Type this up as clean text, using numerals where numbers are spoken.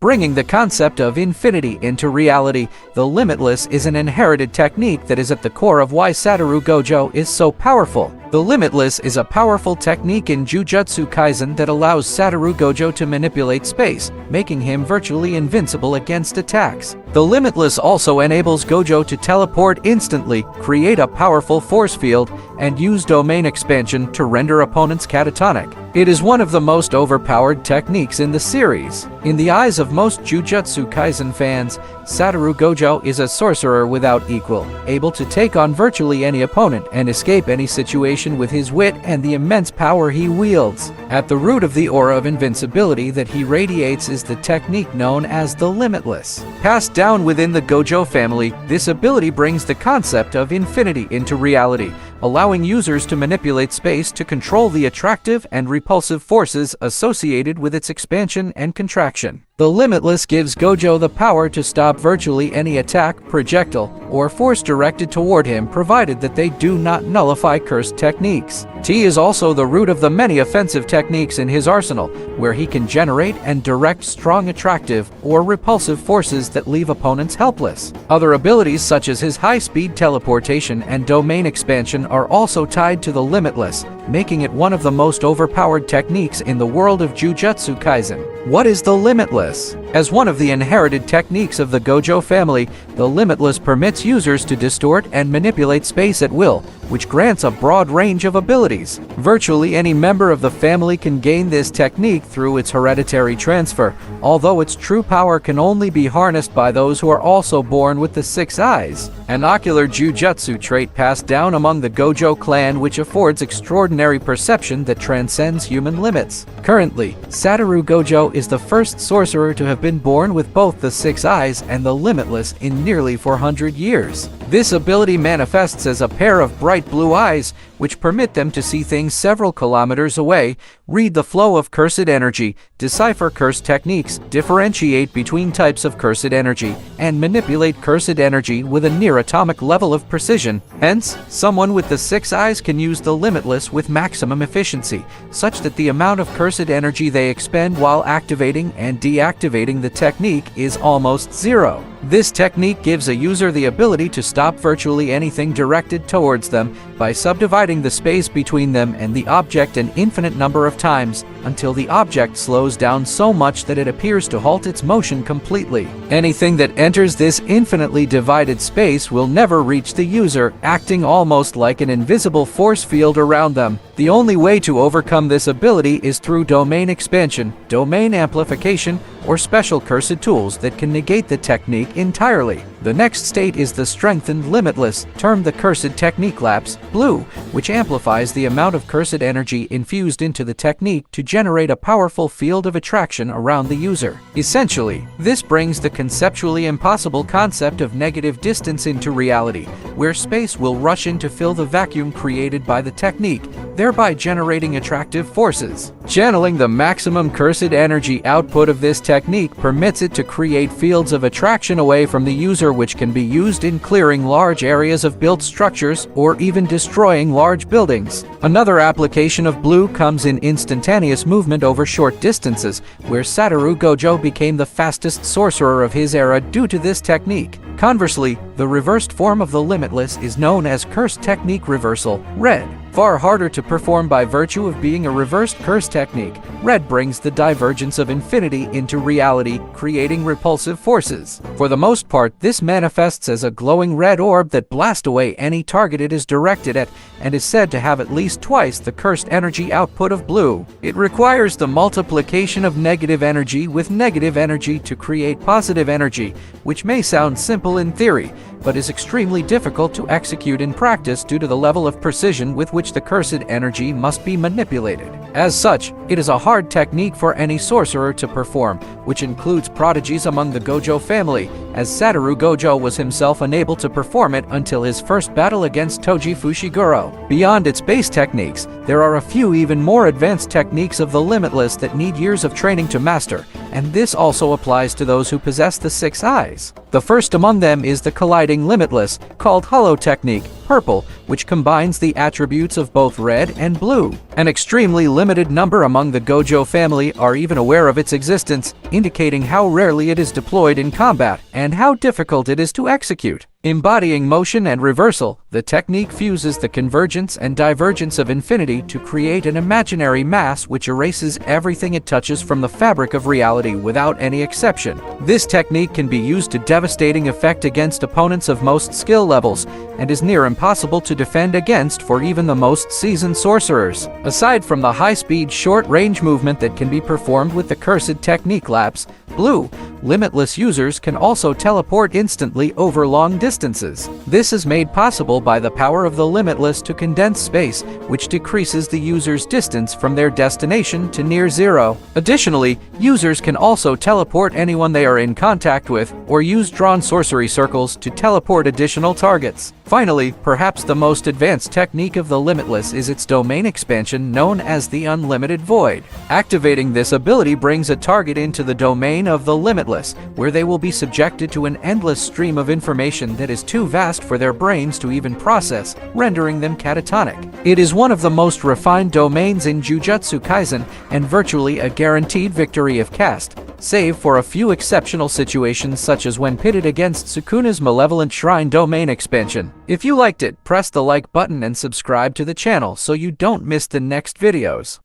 Bringing the concept of infinity into reality, the Limitless is an inherited technique that is at the core of why Satoru Gojo is so powerful. The Limitless is a powerful technique in Jujutsu Kaisen that allows Satoru Gojo to manipulate space, making him virtually invincible against attacks. The Limitless also enables Gojo to teleport instantly, create a powerful force field, and use domain expansion to render opponents catatonic. It is one of the most overpowered techniques in the series. In the eyes of most Jujutsu Kaisen fans, Satoru Gojo is a sorcerer without equal, able to take on virtually any opponent and escape any situation with his wit and the immense power he wields. At the root of the aura of invincibility that he radiates is the technique known as the Limitless. Passed down within the Gojo family, this ability brings the concept of infinity into reality, allowing users to manipulate space to control the attractive and repulsive forces associated with its expansion and contraction. The Limitless gives Gojo the power to stop virtually any attack, projectile, or force directed toward him, provided that they do not nullify cursed techniques. T is also the root of the many offensive techniques in his arsenal, where he can generate and direct strong attractive or repulsive forces that leave opponents helpless. Other abilities such as his high-speed teleportation and domain expansion are also tied to the Limitless, making it one of the most overpowered techniques in the world of Jujutsu Kaisen. What is the Limitless? As one of the inherited techniques of the Gojo family, the Limitless permits users to distort and manipulate space at will, which grants a broad range of abilities. Virtually any member of the family can gain this technique through its hereditary transfer, although its true power can only be harnessed by those who are also born with the 6 eyes, an ocular Jujutsu trait passed down among the Gojo clan which affords extraordinary perception that transcends human limits. Currently, Satoru Gojo is the first sorcerer to have been born with both the 6 eyes and the Limitless in nearly 400 years. This ability manifests as a pair of bright blue eyes, which permit them to see things several kilometers away, read the flow of cursed energy, decipher cursed techniques, differentiate between types of cursed energy, and manipulate cursed energy with a near-atomic level of precision. Hence, someone with the 6 eyes can use the Limitless with maximum efficiency, such that the amount of cursed energy they expend while activating and deactivating the technique is almost zero. This technique gives a user the ability to stop virtually anything directed towards them by subdividing the space between them and the object an infinite number of times, until the object slows down so much that it appears to halt its motion completely. Anything that enters this infinitely divided space will never reach the user, acting almost like an invisible force field around them. The only way to overcome this ability is through domain expansion, domain amplification, or special cursed tools that can negate the technique entirely. The next state is the strengthened Limitless, termed the Cursed Technique Lapse, blue, which amplifies the amount of cursed energy infused into the technique to generate a powerful field of attraction around the user. Essentially, this brings the conceptually impossible concept of negative distance into reality, where space will rush in to fill the vacuum created by the technique, thereby generating attractive forces. Channeling the maximum cursed energy output of this technique permits it to create fields of attraction away from the user, which can be used in clearing large areas of built structures or even destroying large buildings. Another application of blue comes in instantaneous movement over short distances, where Satoru Gojo became the fastest sorcerer of his era due to this technique. Conversely, the reversed form of the Limitless is known as Cursed Technique Reversal, red. Far harder to perform by virtue of being a reversed curse technique, red brings the divergence of infinity into reality, creating repulsive forces. For the most part, this manifests as a glowing red orb that blasts away any target it is directed at, and is said to have at least twice the cursed energy output of blue. It requires the multiplication of negative energy with negative energy to create positive energy, which may sound simple in theory, but is extremely difficult to execute in practice due to the level of precision with which the cursed energy must be manipulated. As such, it is a hard technique for any sorcerer to perform, which includes prodigies among the Gojo family, as Satoru Gojo was himself unable to perform it until his first battle against Toji Fushiguro. Beyond its base techniques, there are a few even more advanced techniques of the Limitless that need years of training to master, and this also applies to those who possess the 6 eyes. The first among them is the colliding Limitless, called Hollow Technique, purple, which combines the attributes of both red and blue. An extremely limited number among the Gojo family are even aware of its existence, indicating how rarely it is deployed in combat and how difficult it is to execute. Embodying motion and reversal, the technique fuses the convergence and divergence of infinity to create an imaginary mass which erases everything it touches from the fabric of reality without any exception. This technique can be used to devastating effect against opponents of most skill levels, and is near impossible to defend against for even the most seasoned sorcerers. Aside from the high-speed short-range movement that can be performed with the cursed technique lapse, blue, Limitless users can also teleport instantly over long distances. This is made possible by the power of the Limitless to condense space, which decreases the user's distance from their destination to near zero. Additionally, users can also teleport anyone they are in contact with, or use drawn sorcery circles to teleport additional targets. Finally, perhaps the most advanced technique of the Limitless is its domain expansion known as the Unlimited Void. Activating this ability brings a target into the domain of the Limitless, where they will be subjected to an endless stream of information that is too vast for their brains to even process, rendering them catatonic. It is one of the most refined domains in Jujutsu Kaisen, and virtually a guaranteed victory if cast, save for a few exceptional situations such as when pitted against Sukuna's Malevolent Shrine domain expansion. If you liked it, press the like button and subscribe to the channel so you don't miss the next videos.